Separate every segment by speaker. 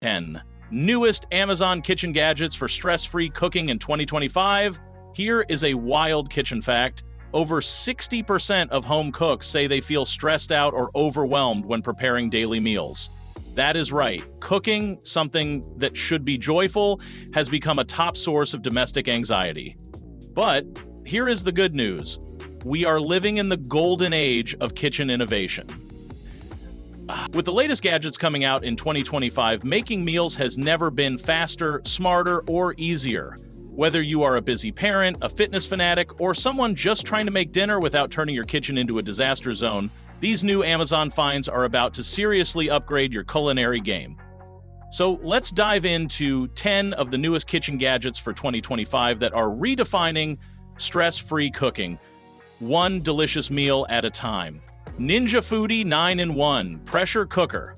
Speaker 1: 10. Newest Amazon kitchen gadgets for stress-free cooking in 2025. Here is a wild kitchen fact. Over 60% of home cooks say they feel stressed out or overwhelmed when preparing daily meals. That is right. Cooking, something that should be joyful, has become a top source of domestic anxiety. But here is the good news. We are living in the golden age of kitchen innovation. With the latest gadgets coming out in 2025, making meals has never been faster, smarter, or easier. Whether you are a busy parent, a fitness fanatic, or someone just trying to make dinner without turning your kitchen into a disaster zone, these new Amazon finds are about to seriously upgrade your culinary game. So let's dive into 10 of the newest kitchen gadgets for 2025 that are redefining stress-free cooking, one delicious meal at a time. Ninja Foodi 9-in-1 Pressure Cooker.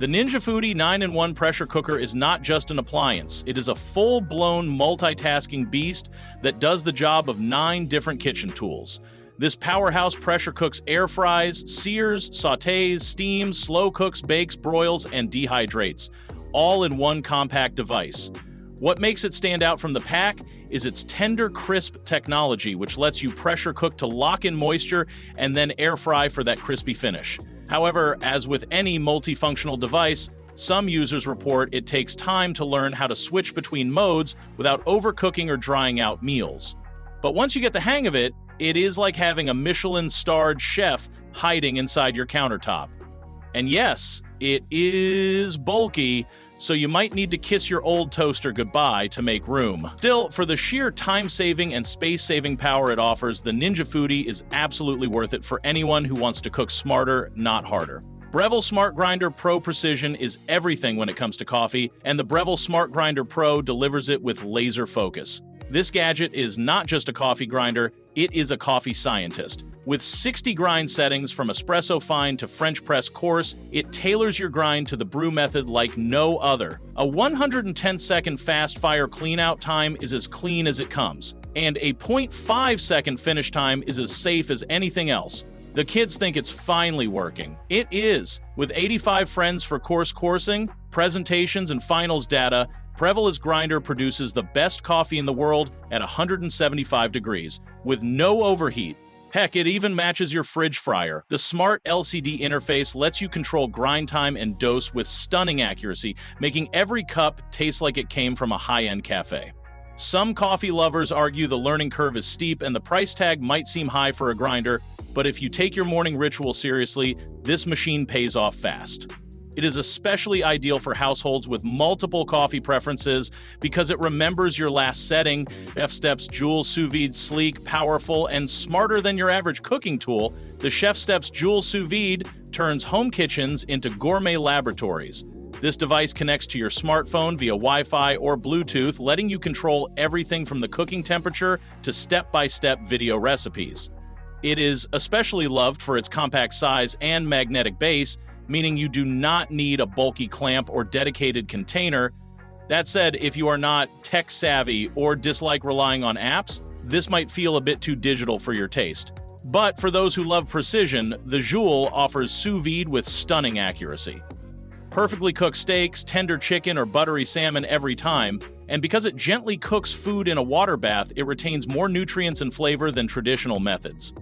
Speaker 1: The Ninja Foodi 9-in-1 pressure cooker is not just an appliance. It is a full-blown multitasking beast that does the job of 9 different kitchen tools. This powerhouse pressure cooks air fries, sears, sautés, steams, slow cooks, bakes, broils, and dehydrates, all in one compact device. What makes it stand out from the pack is its tender, crisp technology, which lets you pressure cook to lock in moisture and then air fry for that crispy finish. However, as with any multifunctional device, some users report it takes time to learn how to switch between modes without overcooking or drying out meals. But once you get the hang of it, it is like having a Michelin-starred chef hiding inside your countertop. And yes, it is bulky, so you might need to kiss your old toaster goodbye to make room. Still, for the sheer time-saving and space-saving power it offers, the Ninja Foodi is absolutely worth it for anyone who wants to cook smarter, not harder. Breville Smart Grinder Pro Precision is everything when it comes to coffee, and the Breville Smart Grinder Pro delivers it with laser focus. This gadget is not just a coffee grinder, it is a coffee scientist. With 60 grind settings from espresso fine to French press coarse, it tailors your grind to the brew method like no other. A 110-second fast-fire clean-out time is as clean as it comes, and a 0.5-second finish time is as safe as anything else. The kids think it's finally working. It is. With 85 friends for course coursing, presentations, and finals data, Breville's grinder produces the best coffee in the world at 175 degrees, with no overheat. Heck, it even matches your fridge fryer. The smart LCD interface lets you control grind time and dose with stunning accuracy, making every cup taste like it came from a high-end cafe. Some coffee lovers argue the learning curve is steep and the price tag might seem high for a grinder, but if you take your morning ritual seriously, this machine pays off fast. It is especially ideal for households with multiple coffee preferences because it remembers your last setting. Chef Steps Joule Sous Vide, sleek, powerful, and smarter than your average cooking tool, the Chef Steps Joule Sous Vide turns home kitchens into gourmet laboratories. This device connects to your smartphone via Wi-Fi or Bluetooth, letting you control everything from the cooking temperature to step-by-step video recipes. It is especially loved for its compact size and magnetic base, meaning you do not need a bulky clamp or dedicated container. That said, if you are not tech-savvy or dislike relying on apps, this might feel a bit too digital for your taste. But for those who love precision, the Joule offers sous vide with stunning accuracy. Perfectly cooked steaks, tender chicken, or buttery salmon every time, and because it gently cooks food in a water bath, it retains more nutrients and flavor than traditional methods.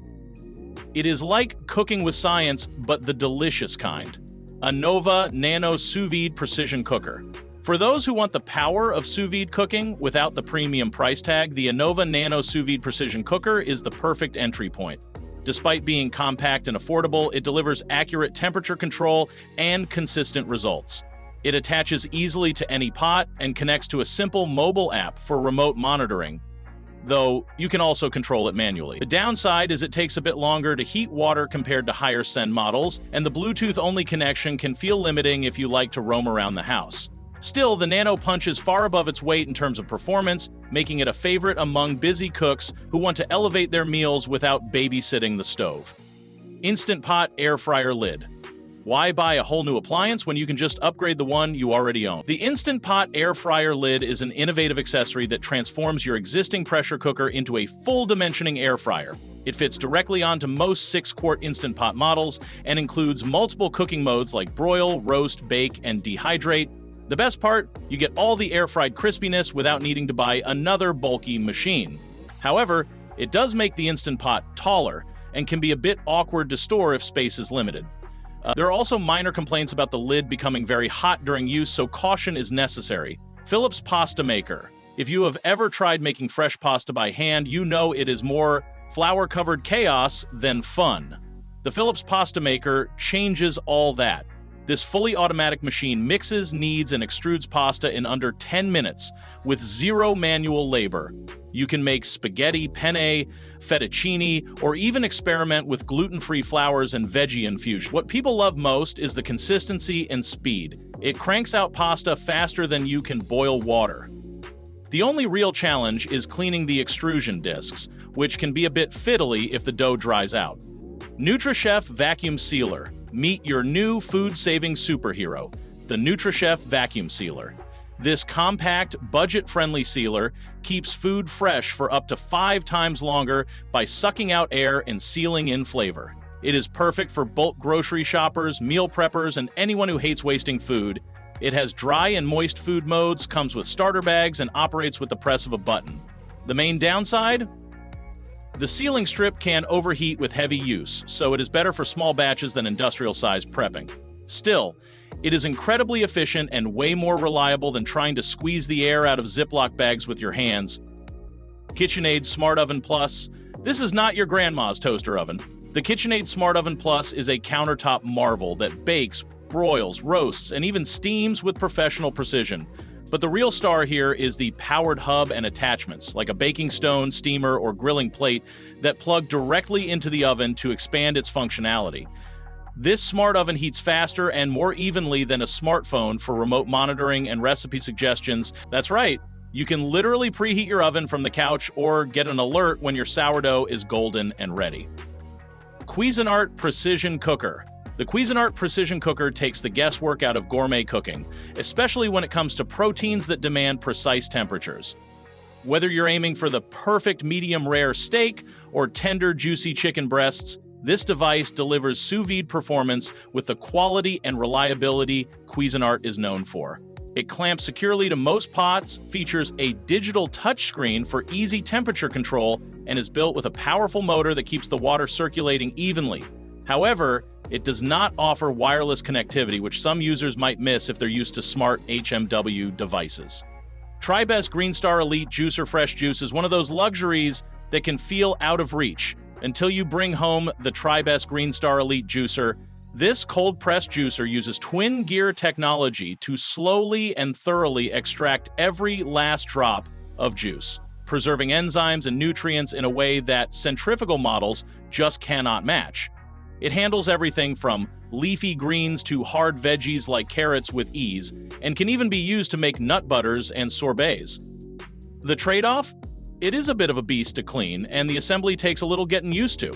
Speaker 1: It is like cooking with science, but the delicious kind. A Nova Nano Sous Vide Precision Cooker. For those who want the power of sous vide cooking without the premium price tag, the Anova Nano Sous Vide Precision Cooker is the perfect entry point. Despite being compact and affordable, it delivers accurate temperature control and consistent results. It attaches easily to any pot and connects to a simple mobile app for remote monitoring, though you can also control it manually. The downside is it takes a bit longer to heat water compared to higher end models, and the Bluetooth-only connection can feel limiting if you like to roam around the house. Still, the Nano punches far above its weight in terms of performance, making it a favorite among busy cooks who want to elevate their meals without babysitting the stove. Instant Pot Air Fryer Lid. Why buy a whole new appliance when you can just upgrade the one you already own? The Instant Pot Air Fryer Lid is an innovative accessory that transforms your existing pressure cooker into a full-dimensioning air fryer. It fits directly onto most 6-quart Instant Pot models and includes multiple cooking modes like broil, roast, bake, and dehydrate. The best part, you get all the air-fried crispiness without needing to buy another bulky machine. However, it does make the Instant Pot taller and can be a bit awkward to store if space is limited. There are also minor complaints about the lid becoming very hot during use, so caution is necessary. Philips Pasta Maker. If you have ever tried making fresh pasta by hand, you know it is more flour-covered chaos than fun. The Philips Pasta Maker changes all that. This fully automatic machine mixes, kneads, and extrudes pasta in under 10 minutes with zero manual labor. You can make spaghetti, penne, fettuccine, or even experiment with gluten-free flours and veggie infusion. What people love most is the consistency and speed. It cranks out pasta faster than you can boil water. The only real challenge is cleaning the extrusion discs, which can be a bit fiddly if the dough dries out. NutriChef Vacuum Sealer. Meet your new food-saving superhero, the NutriChef Vacuum Sealer. This compact, budget-friendly sealer keeps food fresh for up to 5 times longer by sucking out air and sealing in flavor. It is perfect for bulk grocery shoppers, meal preppers, and anyone who hates wasting food. It has dry and moist food modes, comes with starter bags, and operates with the press of a button. The main downside? The sealing strip can overheat with heavy use, so it is better for small batches than industrial-sized prepping. Still, it is incredibly efficient and way more reliable than trying to squeeze the air out of Ziploc bags with your hands. KitchenAid Smart Oven Plus. This is not your grandma's toaster oven. The KitchenAid Smart Oven Plus is a countertop marvel that bakes, broils, roasts, and even steams with professional precision. But the real star here is the powered hub and attachments, like a baking stone, steamer, or grilling plate that plug directly into the oven to expand its functionality. This smart oven heats faster and more evenly than a smartphone for remote monitoring and recipe suggestions. That's right, you can literally preheat your oven from the couch or get an alert when your sourdough is golden and ready. Cuisinart Precision Cooker. The Cuisinart Precision Cooker takes the guesswork out of gourmet cooking, especially when it comes to proteins that demand precise temperatures. Whether you're aiming for the perfect medium-rare steak or tender, juicy chicken breasts, this device delivers sous vide performance with the quality and reliability Cuisinart is known for. It clamps securely to most pots, features a digital touchscreen for easy temperature control, and is built with a powerful motor that keeps the water circulating evenly. However, it does not offer wireless connectivity, which some users might miss if they're used to smart HMW devices. TriBest GreenStar Elite Juicer Fresh Juice is one of those luxuries that can feel out of reach until you bring home the TriBest GreenStar Elite Juicer. This cold-pressed juicer uses twin gear technology to slowly and thoroughly extract every last drop of juice, preserving enzymes and nutrients in a way that centrifugal models just cannot match. It handles everything from leafy greens to hard veggies like carrots with ease, and can even be used to make nut butters and sorbets. The trade-off? It is a bit of a beast to clean, and the assembly takes a little getting used to.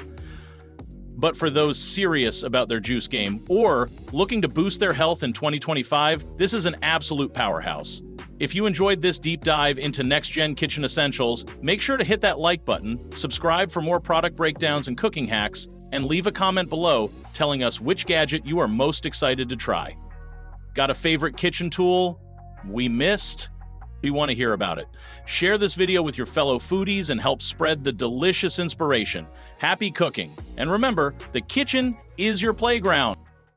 Speaker 1: But for those serious about their juice game, or looking to boost their health in 2025, this is an absolute powerhouse. If you enjoyed this deep dive into next-gen kitchen essentials, make sure to hit that like button, subscribe for more product breakdowns and cooking hacks, and leave a comment below telling us which gadget you are most excited to try. Got a favorite kitchen tool we missed? We want to hear about it. Share this video with your fellow foodies and help spread the delicious inspiration. Happy cooking! And remember, the kitchen is your playground.